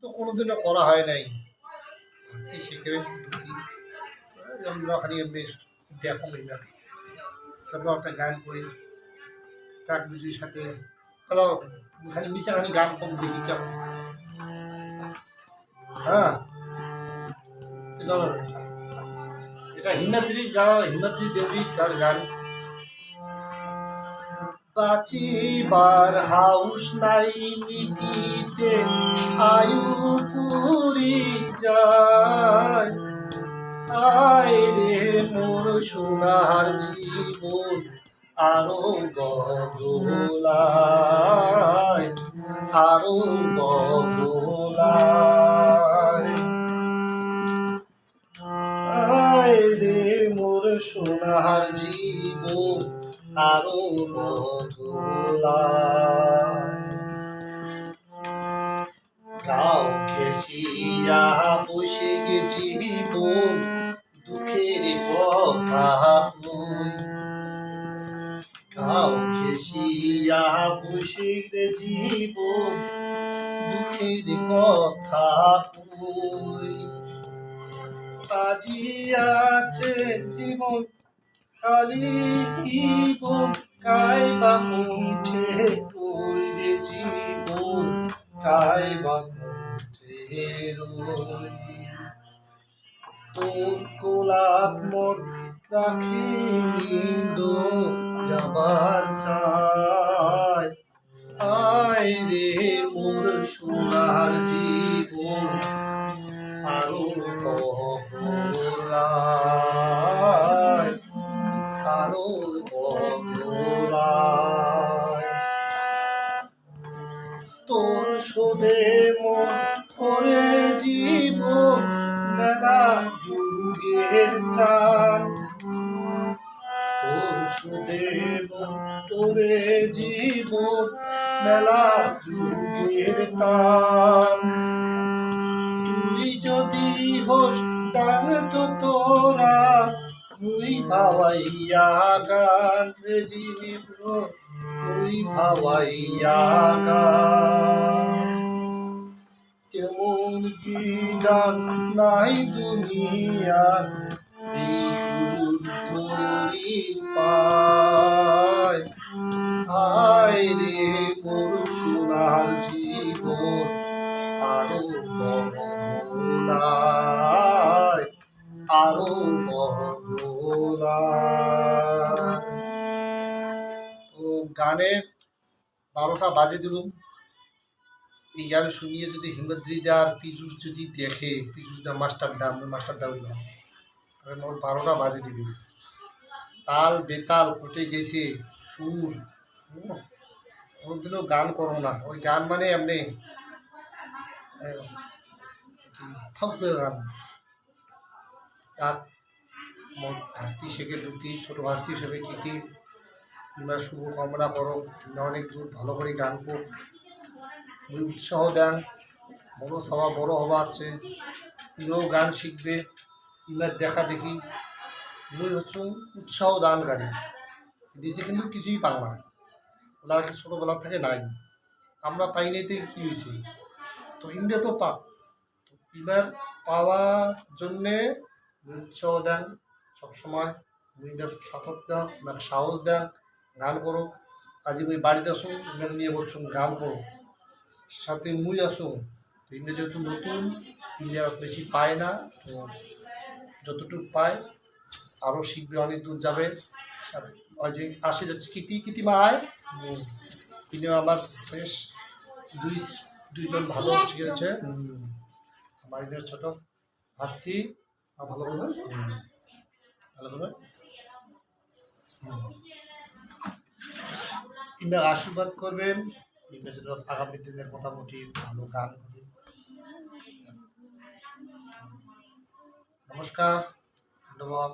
তো কোনোদিনও করা হয় নাই। শিখে আমরা খালি এমনি দেখো না, তারপর একটা গান করি ট্রাক বিজির সাথে খালি মিশা খালি গান কম দেখি কেমন। হ্যাঁ, এটা হিমাদ্রির গান, হিমাদ্রি দেবীর তার গান। বাঁচিবার হাউস নাই মিটিতে আয়ু পুরি যায়, আয় রে মোর সোনার জীবন আরো বদলায়, আরো বদলায়, আয় রে মোর সোনার জীবন আরো বদলায়। গাও ঘেঁষিয়া বসে গেছি বোন দুঃখের কথা কই, গাও ঘেঁষিয়া বসে গেছি বোন দুঃখের কথা কই। বাজিয়াছে জীবন খালি জীবন কাইবা কণ্ঠে কইরে জীবন কাইবা কণ্ঠে রই। তোর কোলাপ মন রাখিনি দো যাবার চাই, আয় রে মোর সোনার জীবন আরো বদলায়, আরো বদলায়। তোর শোধে মন করে জীবন মেলা যুগের টান, তোর শোধে মন করে জীবন মেলা যুগের টান। তুই যদি হোস দান তো তোরা তুই ভাবাইয়া গান রে জীবন তুই ভাবাইয়া গান। তেমন কি গান নাই দুনিয়ার এই সুরধরি পায়, আয় রে মোর সোনার জীবন আরো বদলায়, আরো বদলায়। তো গানের 12টা বাজে দিলুম। এই গান শুনিয়ে যদি হিমাদ্রিদা আর পিজুস যদি দেখে, পিজুসদা মাস্টার দাও না, তাহলে মোর 12টা বাজে দিবি। তাল বেতাল ফুটে গেছে সুর, কোনোদিনও গান করো না। ওই গান মানে এমনি ফাউকে গান। আর মোর ভাস্তি শেখে দুটি ছোটো ভাস্তি হিসেবে কী তোমরা শুভকামনা করো, তোমরা অনেক দূর ভালো করে গান কর, তুমি উৎসাহ দেন। বড়ো সভা বড় হওয়া আছে, তুমিও গান শিখবে, তোমরা দেখা দেখি তুমি হচ্ছে উৎসাহ দানকারী। নিজে কিন্তু কিছুই পাও না, ওরা ছোটোবেলা থেকে নাই, আমরা পাই নাই থেকে কী হয়েছে। তো ইন্ডিয়া তো পাক, তো এবার পাওয়ার জন্যে উৎসাহ দেন সবসময়, ইন্ডিয়ার সাথত দেন, সাহস দেন, গান করো। আজ ওই বাড়িতে আসুন ইন্ডিয়া নিয়ে বলছুন গান করো, সাথে মুই আসুন। ইন্ডিয়া যেহেতু নতুন, ইন্ডিয়া বেশি পায় না, তো যতটুকু পায় আরও শিখবে, অনেক দূর যাবে। ওই যে আসে যাচ্ছে কীর্তিমা আয়, তিনি আমার বেশ দুইজন ভালো শিখেছে। আমার একজন ছোটো ভাস্তি ভালো করবে, ভালো করবে। ইন্ডিয়া আশীর্বাদ করবেন, আগামী দিনে মোটামুটি ভালো গান করি। নমস্কার, ধন্যবাদ।